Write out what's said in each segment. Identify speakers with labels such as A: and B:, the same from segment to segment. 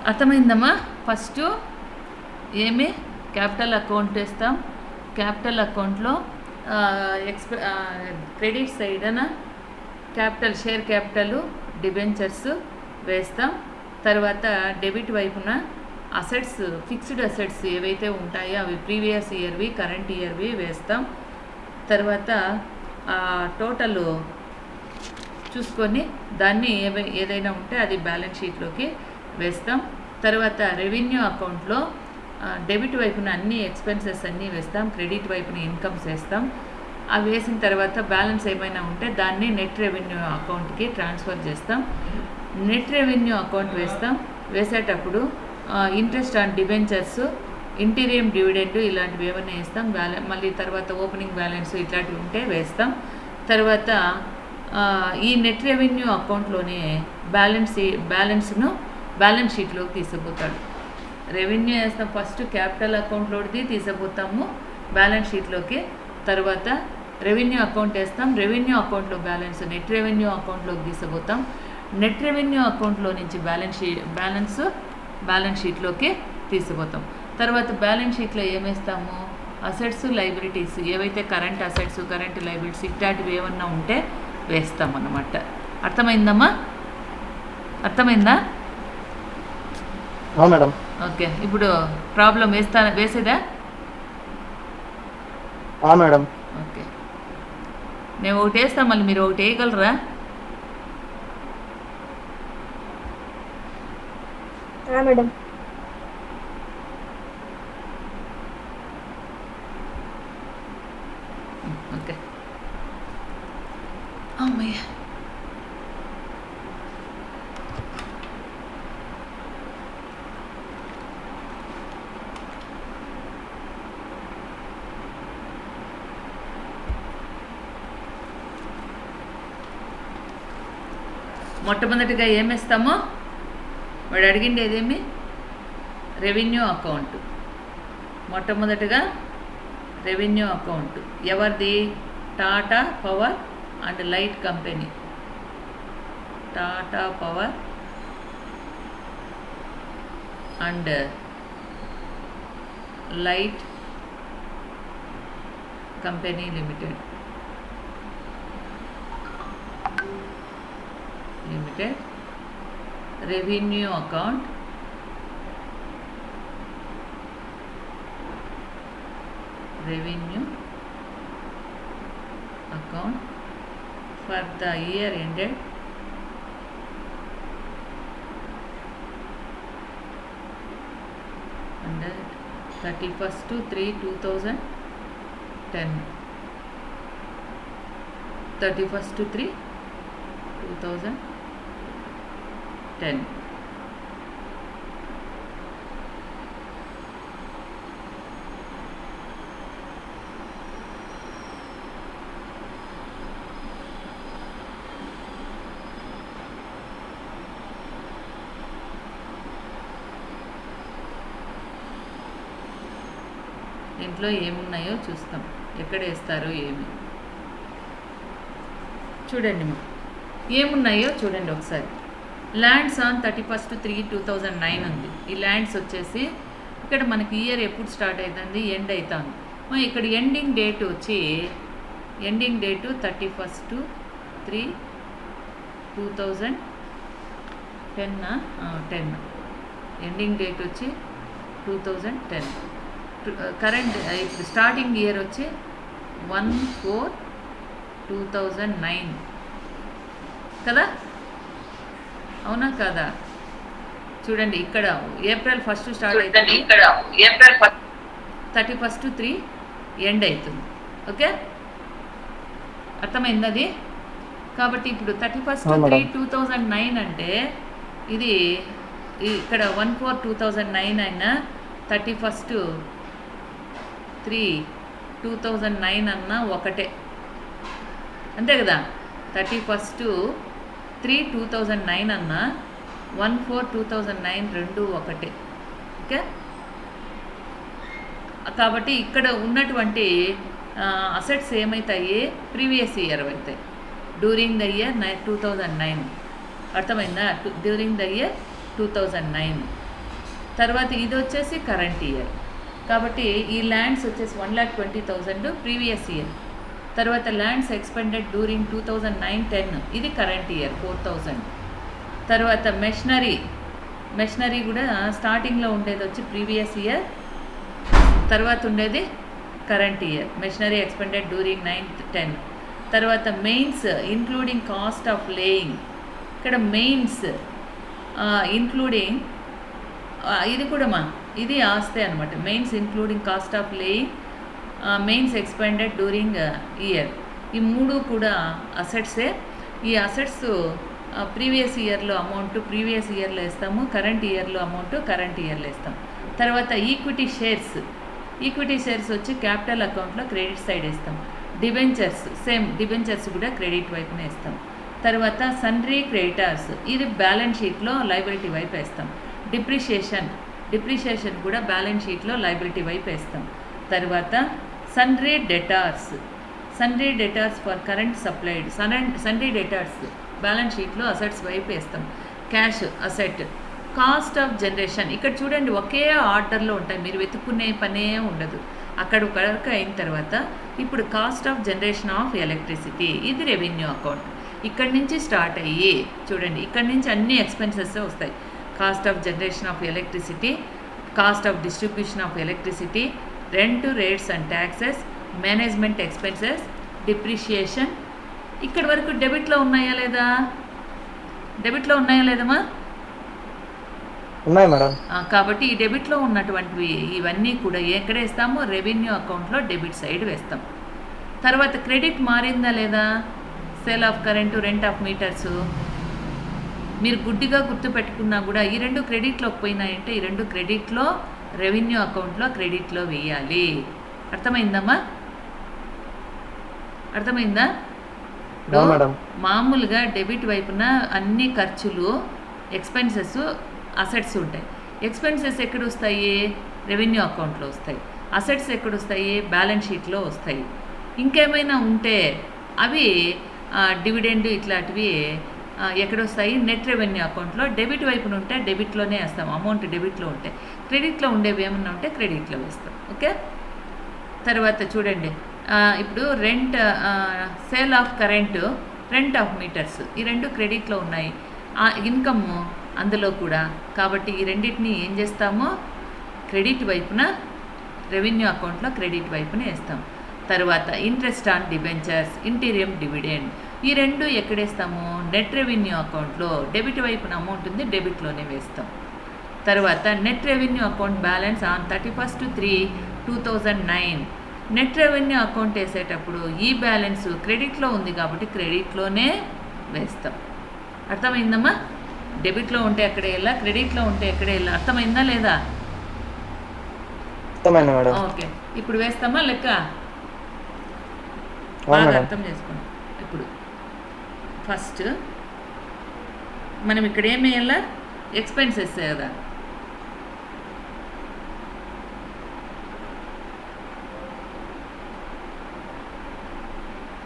A: అర్థమైందమ్మా? ఫస్ట్ ఏమి capital account వేస్తాం. క్యాపిటల్ అకౌంట్లో క్రెడిట్ సైడ్న క్యాపిటల్, షేర్ క్యాపిటల్, డిబెంచర్స్ వేస్తాం. తర్వాత డెబిట్ వైపున అసెట్స్, ఫిక్స్డ్ అసెట్స్ ఏవైతే ఉంటాయో అవి ప్రీవియస్ ఇయర్వి, కరెంట్ ఇయర్వి వేస్తాం. తర్వాత టోటల్ చూసుకొని దాన్ని ఏదైనా ఉంటే అది బ్యాలెన్స్ షీట్లోకి వేస్తాం. తర్వాత రెవెన్యూ అకౌంట్లో డెబిట్ వైపున అన్ని ఎక్స్పెన్సెస్ అన్నీ వేస్తాం, క్రెడిట్ వైపున ఇన్కమ్స్ వేస్తాం. అవి వేసిన తర్వాత బ్యాలెన్స్ ఏమైనా ఉంటే దాన్ని నెట్ రెవెన్యూ అకౌంట్కి ట్రాన్స్ఫర్ చేస్తాం. నెట్ రెవెన్యూ అకౌంట్ వేస్తాం. వేసేటప్పుడు interest on debentures, interim dividend ఇలాంటివి ఏమైనా వేస్తాం. మళ్ళీ తర్వాత ఓపెనింగ్ బ్యాలెన్స్ ఇట్లాంటివి ఉంటే వేస్తాం. తర్వాత ఈ నెట్ రెవెన్యూ అకౌంట్లోనే బ్యాలెన్స్ను బ్యాలెన్స్ షీట్లోకి తీసుకుపోతాడు. రెవెన్యూ వేస్తాం, ఫస్ట్ క్యాపిటల్ అకౌంట్లోది తీసుకుపోతాము బ్యాలెన్స్ షీట్లోకి. తర్వాత రెవెన్యూ అకౌంట్ వేస్తాం, రెవెన్యూ అకౌంట్లో బ్యాలెన్స్ నెట్ రెవెన్యూ అకౌంట్లోకి తీసుకుపోతాం. నెట్ రెవెన్యూ అకౌంట్లో నుంచి బ్యాలెన్స్ షీట్లోకి తీసుకుపోతాం. తర్వాత బ్యాలెన్స్ షీట్లో ఏమేస్తాము? అసెట్స్, లైబిలిటీస్ ఏవైతే కరెంట్ అసెట్స్, కరెంట్ లైబిలిటీస్ ఇట్లాంటివి ఏమన్నా ఉంటే వేస్తాం అన్నమాట. అర్థమైందమ్మా? అర్థమైందా?
B: మేడం.
A: ఓకే, ఇప్పుడు ప్రాబ్లం వేసేదా?
B: మేడం.
A: ఓకే, నేను ఒకటి వేస్తా, మళ్ళీ మీరు ఒకటి వేయగలరా?
C: మేడం.
A: ఓకే, అమ్మయ్య. మొట్టమొదటిగా ఏమేస్తామో వాడు అడిగిండేదేమి? Revenue account. మొట్టమొదటిగా రెవెన్యూ అకౌంట్ ఎవరిది? Tata power and light company. Tata power and light company limited. Revenue account for the year ended under 31/3/2010. 31/3/2010. దీంట్లో ఏమున్నాయో చూస్తాం, ఎక్కడ వేస్తారో ఏమి. చూడండి ఏమున్నాయో చూడండి ఒకసారి. ల్యాండ్స్ ఆన్ 31/3/2009 ఉంది. ఈ ల్యాండ్స్ వచ్చేసి ఇక్కడ మనకి ఇయర్ ఎప్పుడు స్టార్ట్ అవుతుంది? ఎండ్ అవుతుంది. ఇక్కడ ఎండింగ్ డేట్ వచ్చి 31/3/2010. ఎండింగ్ డేట్ వచ్చి 2010. కరెంట్ ఇప్పుడు స్టార్టింగ్ ఇయర్ వచ్చి 1/4/2009 కదా? అవునా కదా? చూడండి ఇక్కడ ఏప్రిల్ 1 స్టార్ట్ అవుతుంది, 31/3 ఎండ్ అవుతుంది. ఓకే, అర్థమైంది అది? కాబట్టి ఇప్పుడు 31/3/2009 అంటే ఇది ఇక్కడ 1/4/2009 అయినా 31/3/2009 అన్నా ఒకటే, అంతే కదా? 31/3/2009 అన్నా 1/4/2009 రెండు ఒకటే. ఓకే, కాబట్టి ఇక్కడ ఉన్నటువంటి అసెట్స్ ఏమవుతాయి? ప్రీవియస్ ఇయర్ అవుతాయి, డ్యూరింగ్ ద ఇయర్ 2009. అర్థమైందా? During the year 2009. తర్వాత ఇది వచ్చేసి కరెంట్ ఇయర్. కాబట్టి ఈ ల్యాండ్స్ వచ్చేసి 1,20,000 ప్రీవియస్ ఇయర్. తర్వాత ల్యాండ్స్ ఎక్స్పెండెడ్ డ్యూరింగ్ 2009-10 ఇది కరెంట్ ఇయర్ 4,000. తర్వాత మెషనరీ కూడా స్టార్టింగ్లో ఉండేది వచ్చి ప్రీవియస్ ఇయర్, తర్వాత ఉండేది current year. Machinery expended during 9-10. తర్వాత mains including cost of laying. ఇక్కడ మెయిన్స్ ఇంక్లూడింగ్ ఇది కూడా ఇది ఆస్తే అనమాట. Mains including cost of laying, mains expended during year. ఈ మూడు కూడా అసెట్సే. ఈ అసెట్స్ ప్రీవియస్ ఇయర్లో అమౌంట్ ప్రీవియస్ ఇయర్లో వేస్తాము, కరెంట్ ఇయర్లో అమౌంట్ కరెంట్ ఇయర్లో వేస్తాం. తర్వాత ఈక్విటీ షేర్స్ వచ్చి క్యాపిటల్ అకౌంట్లో క్రెడిట్ సైడ్ వేస్తాం. డిబెంచర్స్ కూడా క్రెడిట్ వైపునే వేస్తాం. తర్వాత సన్రీ క్రెడిటార్స్ ఇది బ్యాలెన్స్ షీట్లో లైబిలిటీ వైపు వేస్తాం. డిప్రిషియేషన్ కూడా బ్యాలెన్స్ షీట్లో లైబిలిటీ వైపు వేస్తాం. తర్వాత sundry debtors for current supplied. Sundry debtors balance షీట్లో అసెట్స్ వైపు వేస్తాం. Cash asset. Cost of generation ఇక్కడ చూడండి ఒకే ఆర్డర్లో ఉంటాయి, మీరు వెతుక్కునే పనే ఉండదు. అక్కడ వరకు అయిన తర్వాత ఇప్పుడు cost of generation of electricity ఇది రెవెన్యూ అకౌంట్. ఇక్కడి నుంచి స్టార్ట్ అయ్యి చూడండి ఇక్కడి నుంచి అన్ని ఎక్స్పెన్సెస్ వస్తాయి. Cost of generation of electricity, cost of distribution of electricity, rent, rates and taxes, management expenses, depreciation. ఇక్కడి వరకు డెబిట్లో ఉన్నాయా లేదమ్మా?
B: ఉన్నాయి మేడం.
A: కాబట్టి ఈ డెబిట్లో ఉన్నటువంటివి ఇవన్నీ కూడా ఎక్కడ వేస్తామో రెవెన్యూ అకౌంట్లో డెబిట్ సైడ్ వేస్తాం. తర్వాత క్రెడిట్ మారిందా లేదా? Sale of current, rent of meters. మీరు గుడ్డిగా గుర్తుపెట్టుకున్నా కూడా ఈ రెండు క్రెడిట్లోకి పోయినాయంటే ఈ రెండు క్రెడిట్లో రెవెన్యూ అకౌంట్లో క్రెడిట్లో వేయాలి. అర్థమైందా? మామూలుగా డెబిట్ వైపున అన్ని ఖర్చులు ఎక్స్పెన్సెస్ అసెట్స్ ఉంటాయి. ఎక్స్పెన్సెస్ ఎక్కడ వస్తాయి? రెవెన్యూ అకౌంట్లో వస్తాయి. అసెట్స్ ఎక్కడ వస్తాయి? బ్యాలెన్స్ షీట్లో వస్తాయి. ఇంకేమైనా ఉంటే అవి డివిడెండ్ ఇట్లాంటివి ఎక్కడొస్తాయి? నెట్ రెవెన్యూ అకౌంట్లో. డెబిట్ వైపున ఉంటే డెబిట్లోనే వేస్తాం, అమౌంట్ డెబిట్లో ఉంటే. క్రెడిట్లో ఉండేవి ఏమన్నా ఉంటే క్రెడిట్లో వేస్తాం. ఓకే. తర్వాత చూడండి ఇప్పుడు sale of current, rent of meters ఈ రెండు క్రెడిట్లో ఉన్నాయి. ఇన్కమ్ అందులో కూడా. కాబట్టి ఈ రెండింటిని ఏం చేస్తామో క్రెడిట్ వైపున రెవెన్యూ అకౌంట్లో క్రెడిట్ వైపున వేస్తాం. తర్వాత interest on debentures, interim dividend ఈ రెండు ఎక్కడేస్తాము? నెట్ రెవెన్యూ అకౌంట్లో. డెబిట్ వైపున అమౌంట్ ఉంది, డెబిట్లోనే వేస్తాం. తర్వాత net revenue account balance on 31/3/2009. Net revenue account వేసేటప్పుడు ఈ బ్యాలెన్స్ క్రెడిట్లో ఉంది కాబట్టి క్రెడిట్లోనే వేస్తాం. అర్థమైందమ్మా? డెబిట్లో ఉంటే ఎక్కడే వెళ్ళా, క్రెడిట్లో ఉంటే ఎక్కడే వెళ్ళా. అర్థమైందా లేదా? ఓకే. ఇప్పుడు వేస్తామా లెక్క? బాగా అర్థం చేసుకోండి. ఇప్పుడు ఫస్ట్ మనం ఇక్కడ ఏమి వేయాలా? ఎక్స్పెన్సెస్ కదా.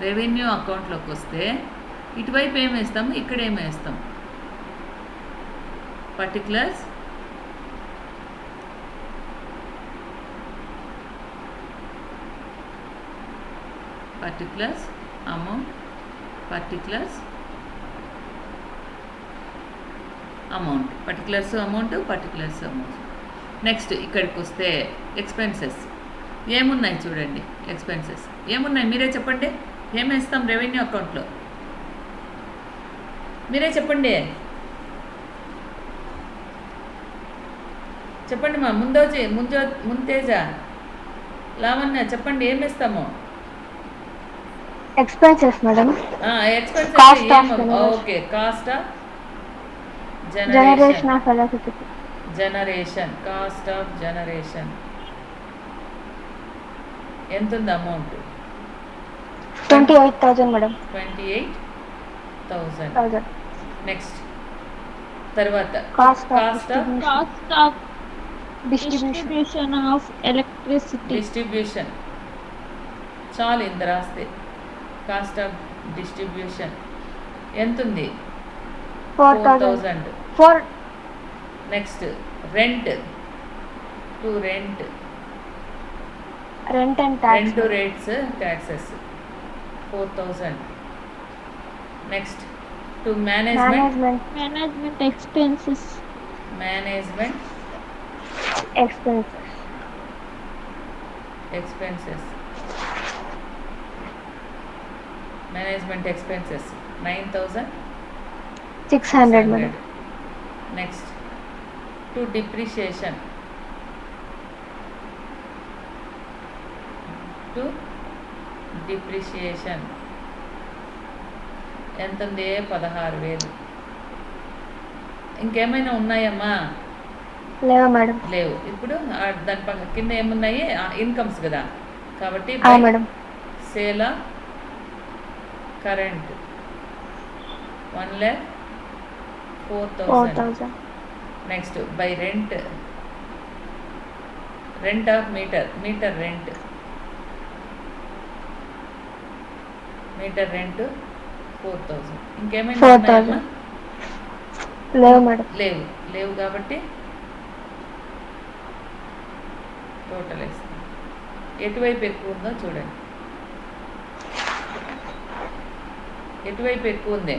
A: రెవెన్యూ అకౌంట్లోకి వస్తే ఇటువైపు ఏం వేస్తాము? ఇక్కడ ఏం వేస్తాం? Particulars, amount, particulars amount. Next ఇక్కడికి వస్తే ఎక్స్పెన్సెస్ ఏమున్నాయి చూడండి. ఎక్స్పెన్సెస్ ఏమున్నాయి మీరే చెప్పండి. ఏం వేస్తాం రెవెన్యూ అకౌంట్లో? మీరే చెప్పండి మా ముంతేజ, లావణ్య చెప్పండి ఏం వేస్తాము?
C: Expenses madam.
A: Okay. Cost of
C: generation of electricity.
A: Cost of generation ఎంత ఉంది అమౌంట్?
C: 28,000 మేడం.
A: 28,000. నెక్స్ట్ తర్వాత
C: cost of distribution of electricity.
A: Distribution చాలు ఇంత రాస్తే. కాస్ట్ ఆఫ్ డిస్ట్రిబ్యూషన్ ఎంత ఉంది? 4,000. Next rent to rent
C: rent and tax.
A: రెండు rates taxes 4000. Next to management
C: management expenses.
A: Management
C: expenses.
A: Expenses management expenses
C: 9600 madam.
A: Next to depreciation ఎంత ఉంది? 16000. ఇంకేమైనా ఉన్నాయమ్మా?
C: లేవా మేడం?
A: లేవు. ఇప్పుడు దాని పక్క కింద ఏమున్నాయి? ఇన్కమ్స్ కదా, కాబట్టి
C: madam.
A: Sale of current 1,04,000. Next by rent of meter rent 4,000. ఇంకేమైనా
C: 4,000. లేవు మేడం.
A: లేవు కాబట్టి టోటల్ వేస్తాం. ఎటువైపు ఎక్కువ ఉందో చూడండి. ఎటువైపు ఎక్కువ ఉంది?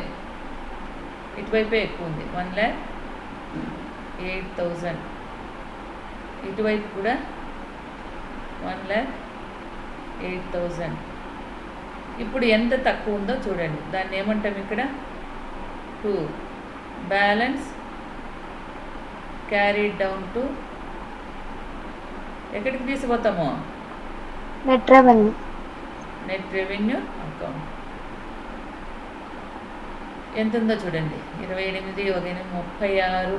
A: ఇటువైపే ఎక్కువ ఉంది. 1,08,000. ఇటువైపు కూడా 1,08,000. ఇప్పుడు ఎంత తక్కువ ఉందో చూడండి. దాన్ని ఏమంటాం ఇక్కడ? To balance carried down to ఎక్కడికి తీసుకుపోతాము?
C: Net
A: revenue account. ఎంత ఉందో చూడండి. 28, 36, 45,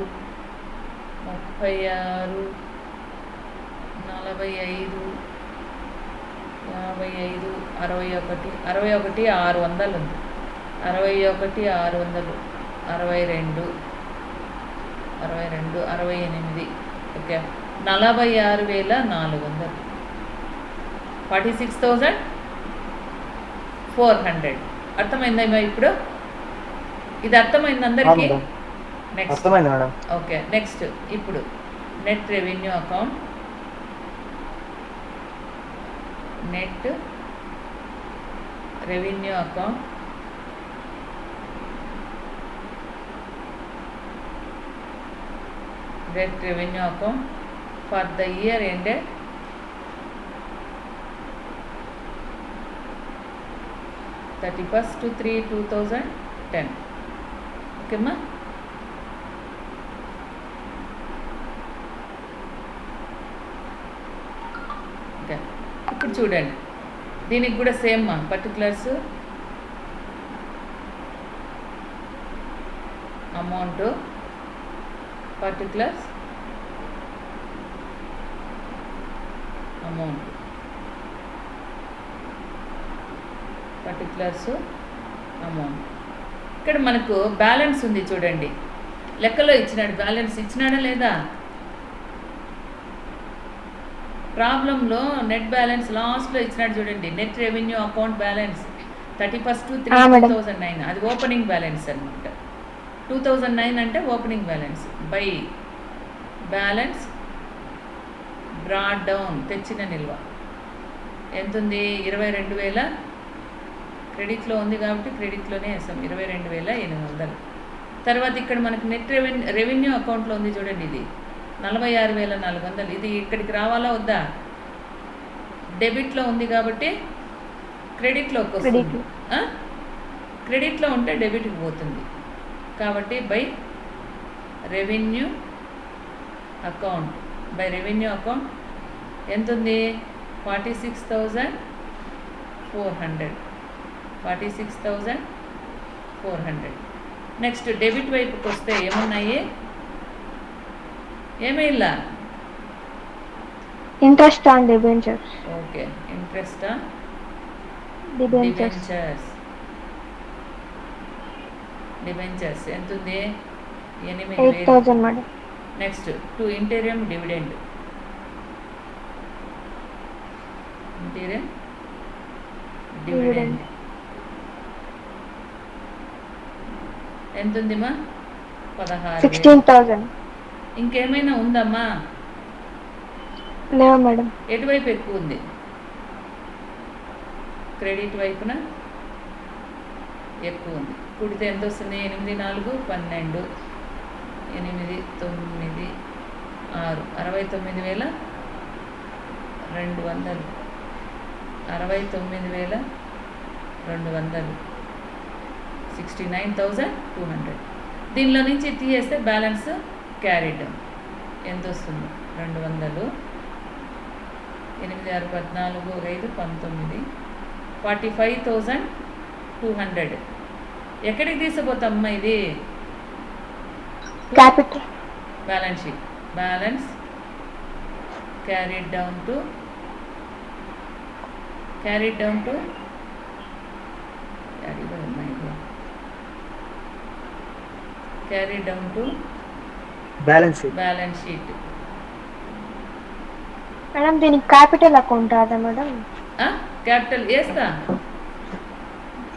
A: 45, 55, 61, 600 ఉంది. 61,600, 62, 68. ఓకే, 46,400. 46,400. అర్థమైందా ఇప్పుడు? ఇది అర్థమైంది అందరికీ? నెక్స్ట్ ఓకే, నెక్స్ట్ ఇప్పుడు net revenue account. Net revenue account for the year ended 31/3/2010. ఓకేమ్మా? ఓకే, ఇప్పుడు చూడండి. దీనికి కూడా same particulars, amount, particulars, amount, particulars, amount. ఇక్కడ మనకు బ్యాలెన్స్ ఉంది చూడండి. లెక్కలో ఇచ్చినాడు, బ్యాలెన్స్ ఇచ్చినాడా లేదా? ప్రాబ్లంలో నెట్ బ్యాలెన్స్ లాస్ట్లో ఇచ్చినాడు చూడండి. Net revenue account balance 31/3/2009. అది ఓపెనింగ్ బ్యాలెన్స్ అనమాట. 2009 అంటే opening balance. By balance broad down, తెచ్చిన నిల్వ ఎంత ఉంది? 22,000. క్రెడిట్లో ఉంది కాబట్టి క్రెడిట్లోనే వేస్తాం. 22,800. తర్వాత ఇక్కడ మనకు నెట్ రెవెన్యూ అకౌంట్లో ఉంది చూడండి. ఇది 46,400. ఇది ఇక్కడికి రావాలా వద్దా? డెబిట్లో ఉంది కాబట్టి క్రెడిట్లోకి వస్తుంది. క్రెడిట్లో ఉంటే డెబిట్కి పోతుంది కాబట్టి బై రెవెన్యూ అకౌంట్. ఎంత ఉంది? 46,400. 46,400. నెక్స్ట్ డెబిట్ వైపుకి వస్తే ఏమున్నాయి? ఏమైలా?
C: Interest on debentures.
A: Okay, interest on debentures ఎంత ఉంది?
C: 8,000 madam.
A: Next to interim dividend. ఎంత ఉందిమా? 16,000. ఇంకేమైనా ఉందమ్మా?
C: లేవు మేడం.
A: ఎటువైపు ఎక్కువ ఉంది? క్రెడిట్ వైపున ఎక్కువ ఉంది. కూడితే ఎంత వస్తుంది? 8 4 12 8 9 6 69,200 69,200 69,200. దీనిలో నుంచి తీసేస్తే బ్యాలెన్స్ క్యారీడ్ ఎంత వస్తుంది? 200 8 6 14 5 19 45,200. ఎక్కడికి తీసుకుపోతామ్మా ఇది?
C: Capital
A: balance sheet. Balance carried down to
B: balance
A: sheet.
C: Madam దీనికి క్యాపిటల్ అకౌంట్ రాదా మేడం?
A: క్యాపిటల్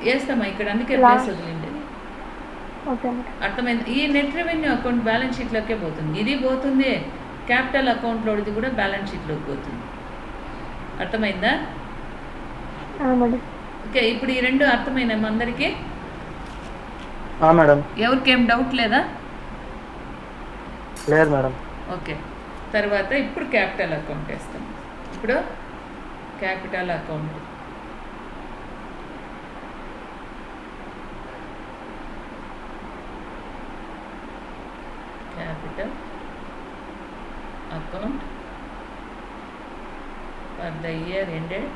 A: వేస్తామా ఇక్కడ, అందుకే ప్లేస్ వదిలిండి.
C: Okay madam.
A: అర్థమైంది. ఈ నెట్ రెవెన్యూ అకౌంట్ బ్యాలెన్స్ షీట్లోకే పోతుంది. ఇది పోతుంది, క్యాపిటల్ అకౌంట్లోది కూడా బ్యాలెన్స్ షీట్లోకి పోతుంది. అర్థమైందా?
C: మేడం.
A: ఓకే, ఇప్పుడు ఈ రెండు అర్థమైనా అందరికీ?
B: మేడం.
A: ఎవరికేం డౌట్ లేదా?
B: లేదు మేడం.
A: ఓకే, తర్వాత ఇప్పుడు క్యాపిటల్ అకౌంట్ వేస్తాం. ఇప్పుడు capital account for the year ended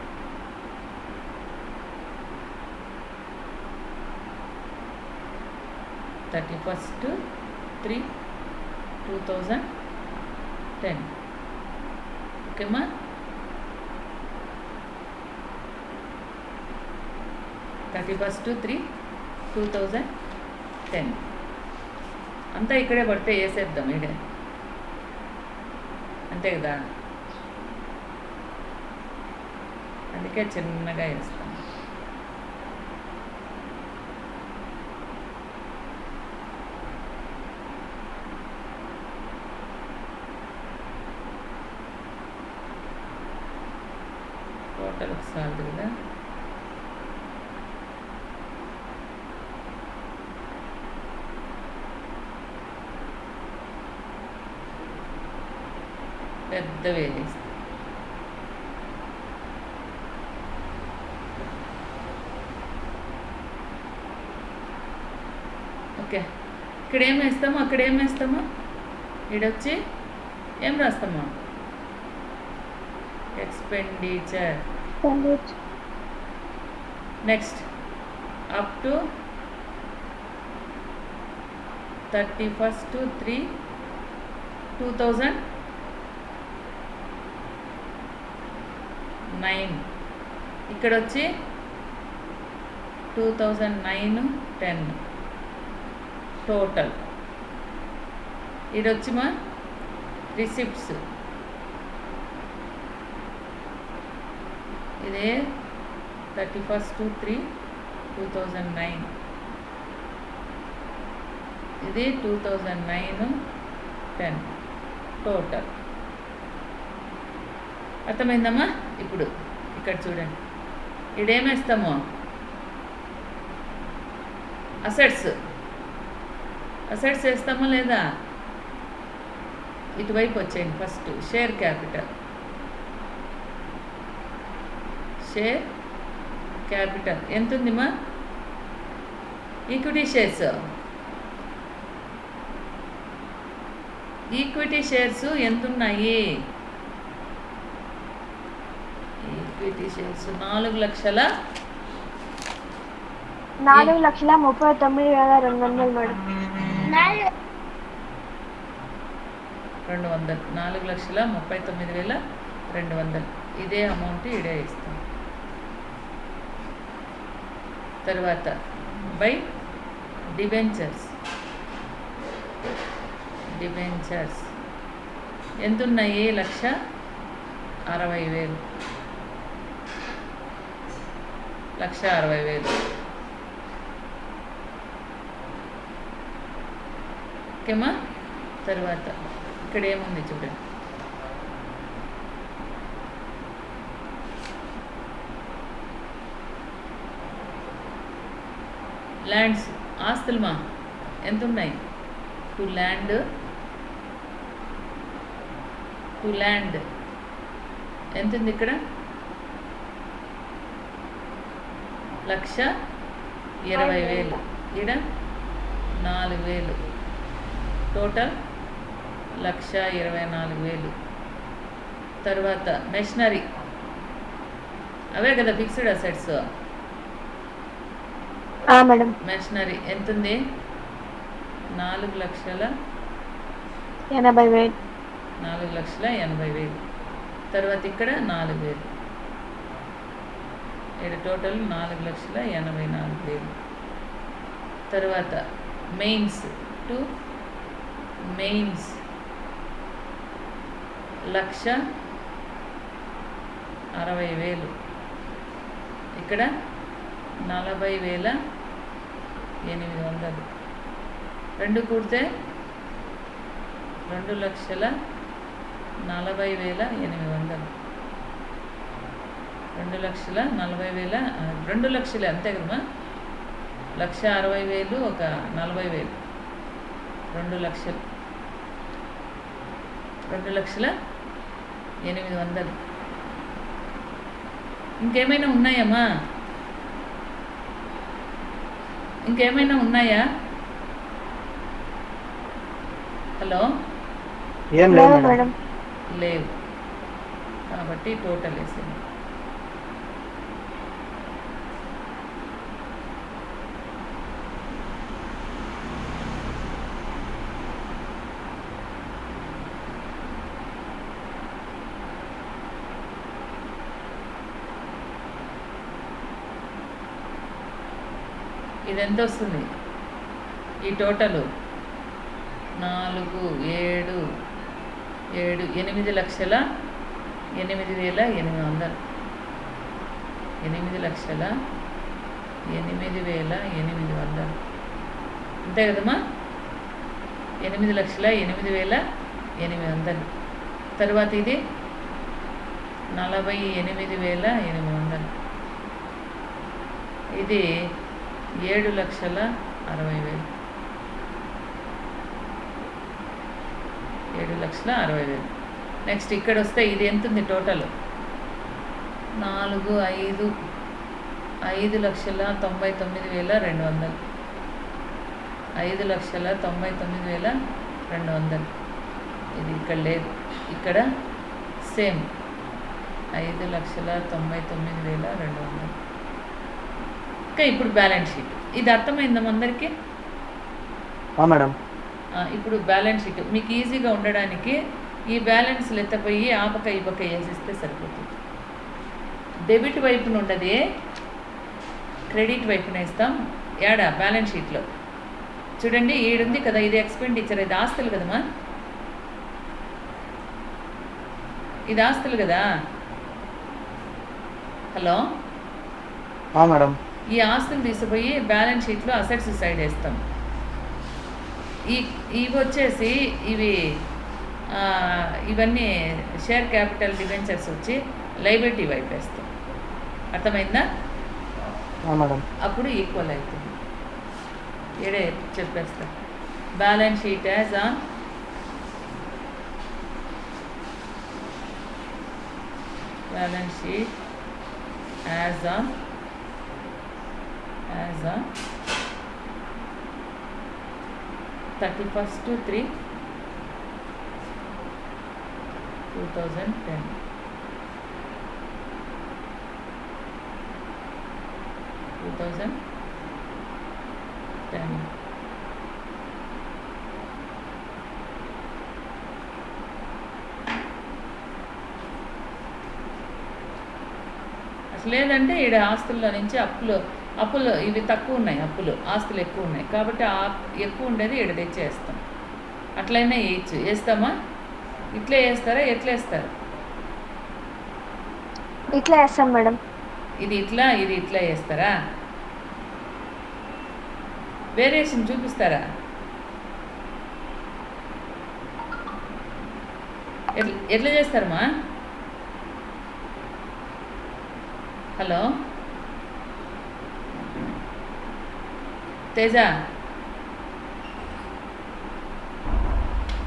A: 31/3/2010. ఓకేమ్మా? (31/3/2010) అంతా ఇక్కడే పడితే వేసేద్దాం. ఇడే అంతే కదా, అందుకే చిన్నగా వేస్తాం. టోటల్ సాల్వ్ కదా. పెద్ద వేరేస్తాం. ఓకే, ఇక్కడ ఏం వేస్తామో అక్కడ ఏం వేస్తామో, ఈడొచ్చి ఏం రాస్తామో ఎక్స్పెండిచర్. Next up to 31/3/2009. ఇక్కడ వచ్చి 2009-10 టోటల్. ఇది వచ్చి మా రిసిప్ట్స్. ఇదే 31/3/2009. ఇది 2009-10 టోటల్. అర్థమైందమ్మా? ఇప్పుడు ఇక్కడ చూడండి, ఇడేమేస్తామో అసెట్స్ వేస్తామా లేదా? ఇటువైపు వచ్చేయండి. ఫస్ట్ షేర్ క్యాపిటల్ ఎంత ఉందిమా? ఈక్విటీ షేర్స్ ఎంత ఉన్నాయి? Equity shares
C: 4,39,200 madam.
A: 200 4,39,200. ఇదే అమౌంట్ ఇడే ఇస్తాం. తర్వాత బై డిబెంచర్స్ ఎంత ఉన్నాయి? 1,60,000. 1,60,000. ఓకేమా? తర్వాత ఇక్కడ ఏముంది చూడండి, ల్యాండ్స్ ఆస్తులమా ఎంత ఉన్నాయి? టు ల్యాండ్ ఎంత ఉంది ఇక్కడ? 1,20,000. ఈడ 4,000. టోటల్ 1,24,000. తర్వాత మెషినరీ అవే కదా ఫిక్స్డ్ అసెట్స్.
C: మేడం.
A: మెషినరీ ఎంత ఉంది? 4,80,000. 4,80,000. తర్వాత ఇక్కడ 4,000. ఇక్కడ టోటల్ 4,84,000. తర్వాత మెయిన్స్ 1,60,000. ఇక్కడ 40,800. రెండు కూడితే 2,40,800. 2,40,000 2 లక్షలు అంతే కదమ్మా. 1,60,000 ఒక 40,000 2 లక్షలు. 2,08,000. ఇంకేమైనా ఉన్నాయమ్మా? ఇంకేమైనా ఉన్నాయా? హలో,
B: ఏం లేదు మేడం.
A: లేవు. కాబట్టి టోటల్ వేసింది. ఇది ఎంత వస్తుంది? ఈ టోటలు 4, 7, 7 8,08,800. 8,08,800 అంతే కదమ్మా. 8,08,800. తర్వాత ఇది 48,800. ఇది 7,60,000. 7,60,000. నెక్స్ట్ ఇక్కడ వస్తే ఇది ఎంత ఉంది టోటల్? 5,99,200. 5,99,200. ఇది ఇక్కడ లేదు. ఇక్కడ సేమ్ 5,99,200. ఇంకా ఇప్పుడు బ్యాలెన్స్ షీట్. ఇది అర్థమైందమ్మా అందరికీ?
B: మేడం.
A: ఇప్పుడు బ్యాలెన్స్ షీట్ మీకు ఈజీగా ఉండడానికి ఈ బ్యాలెన్స్లు ఎత్తపోయి ఆ పక్క ఈ పక్క వేసిస్తే సరిపోతుంది. డెబిట్ వైపున ఉండదే, క్రెడిట్ వైపున వేస్తాం. ఏడా బ్యాలెన్స్ షీట్లో చూడండి, ఈడుంది కదా, ఇది ఎక్స్పెండిచర్. ఇది ఆస్తులు కదమ్మా, ఇది ఆస్తులు కదా. Hello
B: madam.
A: ఈ ఆస్తులు తీసుకుపోయి బ్యాలెన్స్ షీట్లో అసెట్స్ సైడ్ వేస్తాం. ఇవి వచ్చేసి ఇవన్నీ షేర్ క్యాపిటల్ డిబెంచర్స్ వచ్చి లైబిలిటీ వైపు వేస్తాం. అర్థమైందా?
B: మేడం.
A: అప్పుడు ఈక్వల్ అవుతుంది. ఏడే చెప్పేస్తా. Balance sheet as on balance sheet as on 31/3/2010. అసలు లేదంటే ఈడ ఆస్తుల్లో నుంచి అప్పులు ఇవి తక్కువ ఉన్నాయి, ఆస్తులు ఎక్కువ ఉన్నాయి కాబట్టి ఎక్కువ ఉండేది ఈడ తెచ్చేస్తాం. అట్లయినా వేయచ్చు. వేస్తామా? ఇట్లే వేస్తారా? ఎట్లా వేస్తారు?
C: ఇట్లా వేస్తాం మేడం.
A: ఇది ఇట్లా వేస్తారా? వేరియేషన్ చూపిస్తారా? ఎట్లా చేస్తారమ్మా? హలో, తేజ,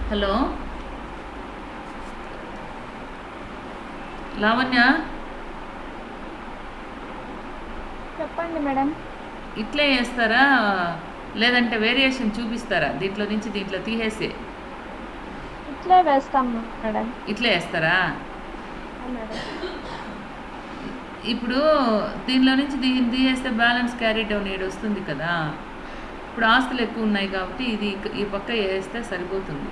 A: హలో లావణ్య,
C: చెప్పండి మేడం.
A: ఇట్లే వేస్తారా లేదంటే వేరియేషన్ చూపిస్తారా? దీంట్లో నుంచి దీంట్లో తీసేసి
C: ఇట్లే వేస్తాం మేడం.
A: ఇట్లే వేస్తారా?
C: మేడం
A: ఇప్పుడు దీనిలో నుంచి దీన్ని తీసేస్తే బ్యాలెన్స్ క్యారీ డౌన్ ఏడు వస్తుంది కదా. ఇప్పుడు ఆస్తులు ఎక్కువ ఉన్నాయి కాబట్టి ఇది ఈ పక్క వేస్తే సరిపోతుంది.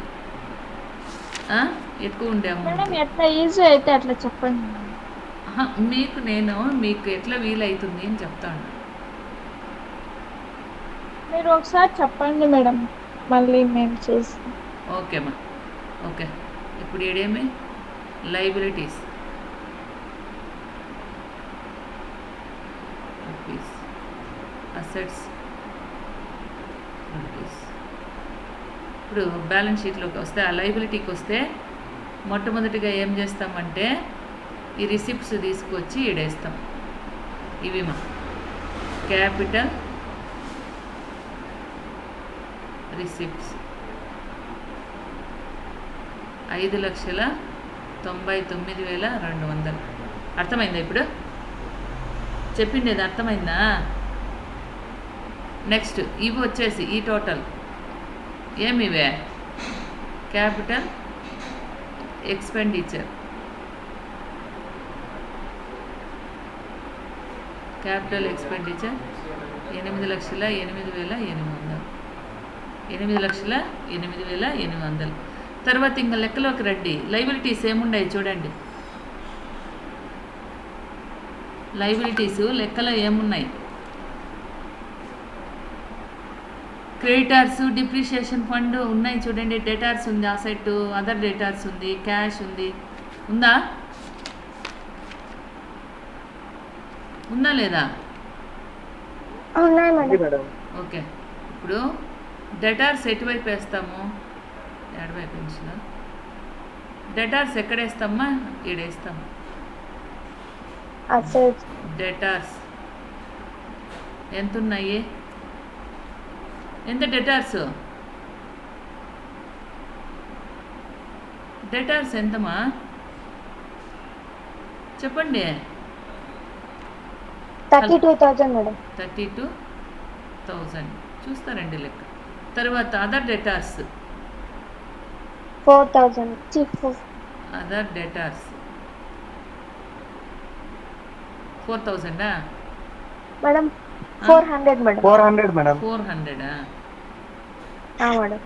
A: ఎక్కువ ఉండే
C: మేడం
A: అమౌంట్.
C: ఎట్లా ఈజీ అయితే అట్లా చెప్పండి.
A: మీకు ఎట్లా వీలవుతుంది అని చెప్తాను.
C: మీరు ఒకసారి చెప్పండి మేడం, మళ్ళీ మేము చేస్తాం.
A: ఓకేమ్మా, ఓకే. ఇప్పుడు ఏడేమి లైబిలిటీస్ రూపీస్, అసెట్స్ రూపీస్. ఇప్పుడు బ్యాలెన్స్ షీట్లోకి వస్తే ఆ లైబిలిటీకి వస్తే మొట్టమొదటిగా ఏం చేస్తామంటే ఈ రిసిప్ట్స్ తీసుకొచ్చి ఈడేస్తాం. ఇవి మా క్యాపిటల్ రిసిప్ట్స్ 5,99,200. అర్థమైందా? ఇప్పుడు చెప్పిండేది అర్థమైందా? నెక్స్ట్ ఇవి వచ్చేసి ఈ టోటల్ ఏమివే క్యాపిటల్ ఎక్స్పెండిచర్. Capital expenditure 8,08,800. 8,08,800. తర్వాత ఇంకా లెక్కలోకి రండి. లైబిలిటీస్ ఏముండాయి చూడండి. లైబిలిటీస్ లెక్కలో ఏమున్నాయి? క్రెడిటార్స్, డిప్రిషియేషన్ ఫండ్ ఉన్నాయి చూడండి. డేటార్స్ ఉంది, అసెట్, అదర్ డేటార్స్ ఉంది, క్యాష్ ఉంది. ఉందా లేదా?
B: మేడం.
A: ఓకే. ఇప్పుడు డేటార్స్ ఎటువైపు వేస్తాము? ఎడవైపు పెంచిన డేటార్స్ ఎక్కడేస్తామా? ఈడేస్తాము. డేటార్స్ ఎంత ఉన్నాయి? ఎంత డేటార్స్? డేటార్స్ ఎంతమా చెప్పండి.
C: 32,000 మేడం.
A: 32,000 చూస్తారండి లెక్క. తర్వాత other డేటార్స్
C: 4,000.
A: Other డేటార్స్ 4,000
C: madam 400 madam.
B: 400 madam.
A: 400
C: madam.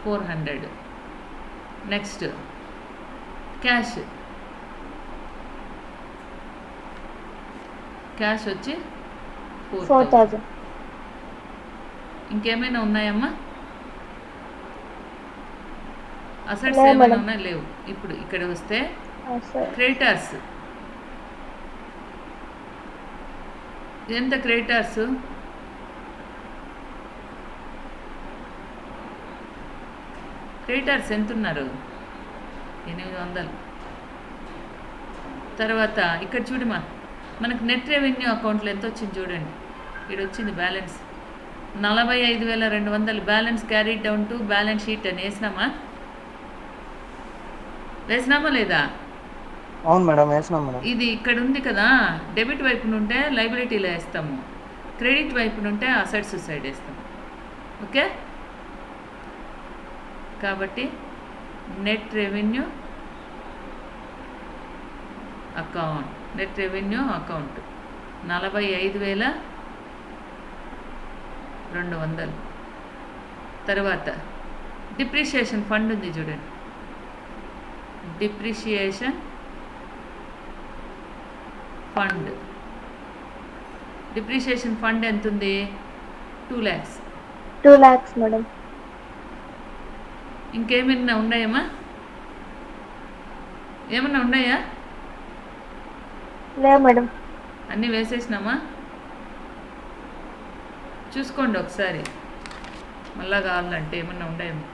A: 400. Next cash. Cash వచ్చి 4,000. ఇంకేమైనా ఉన్నాయమ్మా? అసెట్స్ ఏమైనా ఉన్నాయి? లేవు. ఇప్పుడు ఇక్కడ వస్తే క్రెడిటార్స్ ఎంత? క్రెడిటార్స్ ఎంత ఉన్నారు? 800. తర్వాత ఇక్కడ చూడమా, మనకు నెట్ రెవెన్యూ అకౌంట్లో ఎంత వచ్చింది చూడండి. ఇక్కడ వచ్చింది balance 45,200. Balance carry down to balance sheet అని వేసినామా లేదా?
B: అవును మేడం, వేసినాం మేడం.
A: ఇది ఇక్కడ ఉంది కదా. డెబిట్ వైపు నుంటే లైబిలిటీలో వేస్తాము, క్రెడిట్ వైపు నుంటే అసెట్స్ సైడ్ వేస్తాము. ఓకే. కాబట్టి నెట్ రెవెన్యూ అకౌంట్ 45,200. తర్వాత డిప్రిషియేషన్ ఫండ్ ఉంది చూడండి. డిప్రిషియేషన్ ఫండ్ ఎంత ఉంది? 2 lakhs.
C: 2 lakhs madam.
A: ఇంకేమైనా ఉన్నాయమ్మా? ఏమన్నా ఉన్నాయా?
C: లేదు మేడం.
A: అన్నీ వేసేసినామా? చూసుకోండి ఒకసారి, మళ్ళా కావాలంటే ఏమన్నా ఉన్నాయేమో.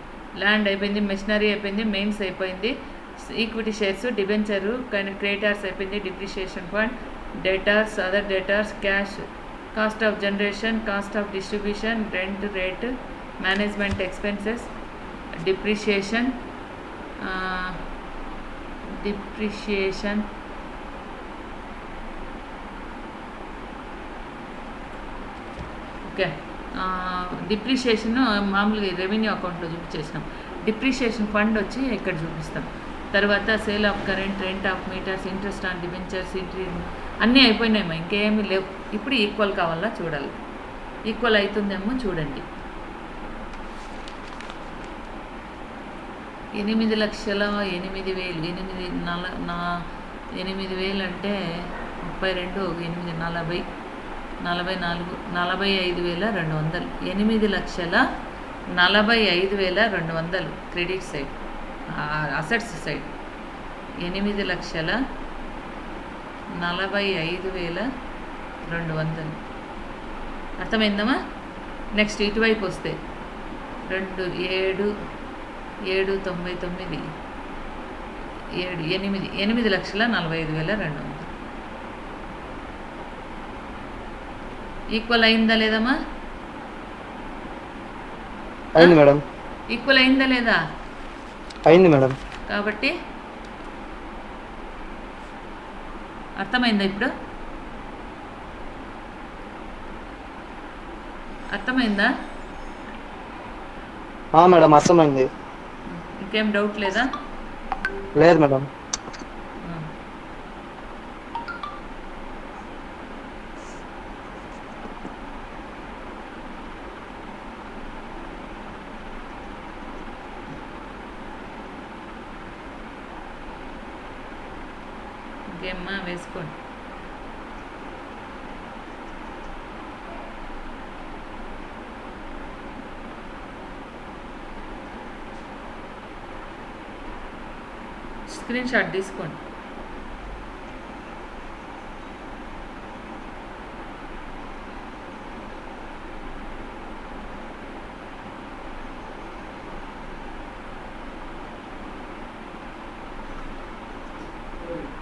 A: ల్యాండ్ అయిపోయింది, మెషినరీ అయిపోయింది, మెయిన్స్ అయిపోయింది, ఈక్విటీ షేర్స్, డిబెంచరు, క్రెడిటార్స్ అయిపోయింది, depreciation fund, debtors, other debtors, cash, cost of generation, cost of distribution, rent rate, management expenses, depreciation, depreciation, okay. Depreciation మామూలుగా రెవెన్యూ అకౌంట్లో చూపించేసినాం. డిప్రిషియేషన్ ఫండ్ వచ్చి ఇక్కడ చూపిస్తాం. తర్వాత sale of current, rent of meters, interest on debentures, అన్నీ అయిపోయినాయేమో, ఇంకేమీ లేవు. ఇప్పుడు ఈక్వల్ కావాలా చూడాలి. ఈక్వల్ అవుతుందేమో చూడండి. 8,08,000 8,000 అంటే 32 8 40 44 45,200 8,45,200 క్రెడిట్ సైడ్, అసెట్స్ సైడ్ 8,45,200. అర్థమైందమ్మా? నెక్స్ట్ ఇటువైపు వస్తే 2 7 7 99 7 8 8,45,200 ఈక్వల్ అయిందా లేదమ్మా?
B: అయింది మేడం.
A: ఈక్వల్ అయిందా లేదా?
B: అయింది మేడం.
A: కాబట్టి అర్థమైందా? ఇప్పుడు అర్థమైందా?
B: మేడం అర్థమైంది.
A: ఇంకేం డౌట్ లేదా?
B: లేదు మేడం.
A: ఇంకేమ్మా వేసుకోండి. స్క్రీన్ షాట్ తీసుకోండి.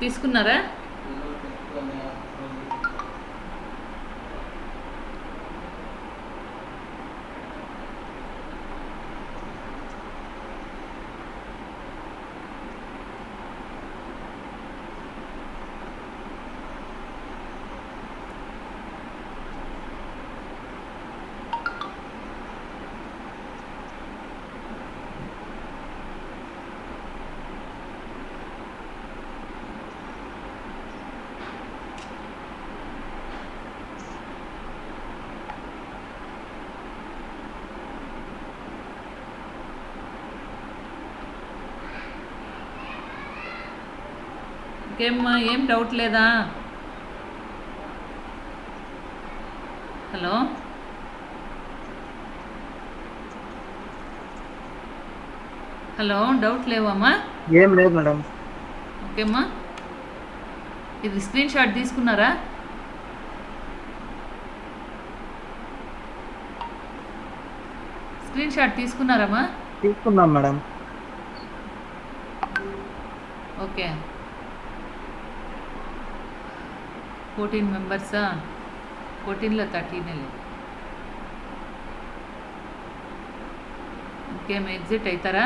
A: తీసుకున్నారా? ఇంకేమ్మా ఏం డౌట్ లేదా? హలో, హలో, డౌట్ లేవమ్మా?
B: ఏం లేదు మేడం.
A: ఓకేమ్మా. ఇది స్క్రీన్ షాట్ తీసుకున్నారా? స్క్రీన్ షాట్ తీసుకున్నారమ్మా?
B: తీసుకున్నాం మేడం.
A: ఓకే. 14 మెంబర్సా? 14లో 13 ఇంకేం ఎగ్జిట్ అవుతారా?